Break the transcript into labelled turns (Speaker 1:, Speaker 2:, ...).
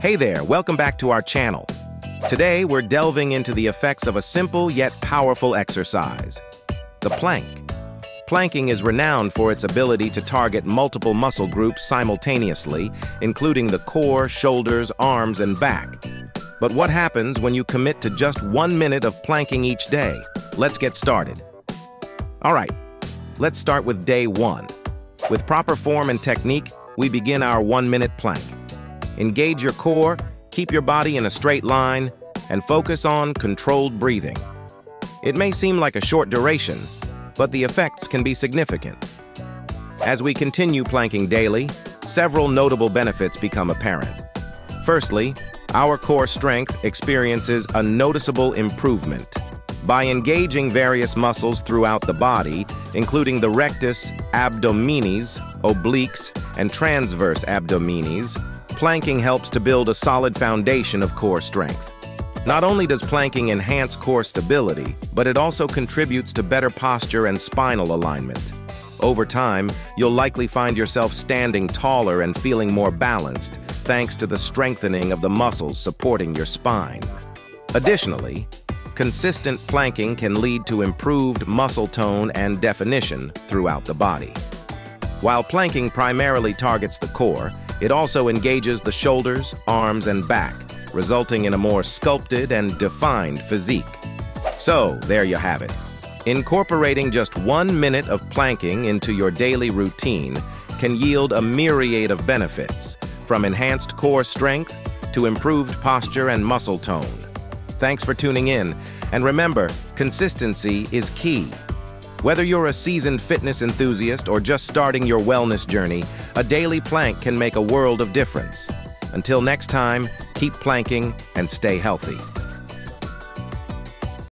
Speaker 1: Hey there, welcome back to our channel. Today, we're delving into the effects of a simple yet powerful exercise, the plank. Planking is renowned for its ability to target multiple muscle groups simultaneously, including the core, shoulders, arms, and back. But what happens when you commit to just 1 minute of planking each day? Let's get started. All right, let's start with day 1. With proper form and technique, we begin our 1-minute plank. Engage your core, keep your body in a straight line, and focus on controlled breathing. It may seem like a short duration, but the effects can be significant. As we continue planking daily, several notable benefits become apparent. Firstly, our core strength experiences a noticeable improvement. By engaging various muscles throughout the body, including the rectus abdominis, obliques, and transverse abdominis, planking helps to build a solid foundation of core strength. Not only does planking enhance core stability, but it also contributes to better posture and spinal alignment. Over time, you'll likely find yourself standing taller and feeling more balanced, thanks to the strengthening of the muscles supporting your spine. Additionally, consistent planking can lead to improved muscle tone and definition throughout the body. While planking primarily targets the core, it also engages the shoulders, arms, and back, resulting in a more sculpted and defined physique. So, there you have it. Incorporating just 1 minute of planking into your daily routine can yield a myriad of benefits, from enhanced core strength to improved posture and muscle tone. Thanks for tuning in, and remember, consistency is key. Whether you're a seasoned fitness enthusiast or just starting your wellness journey, a daily plank can make a world of difference. Until next time, keep planking and stay healthy.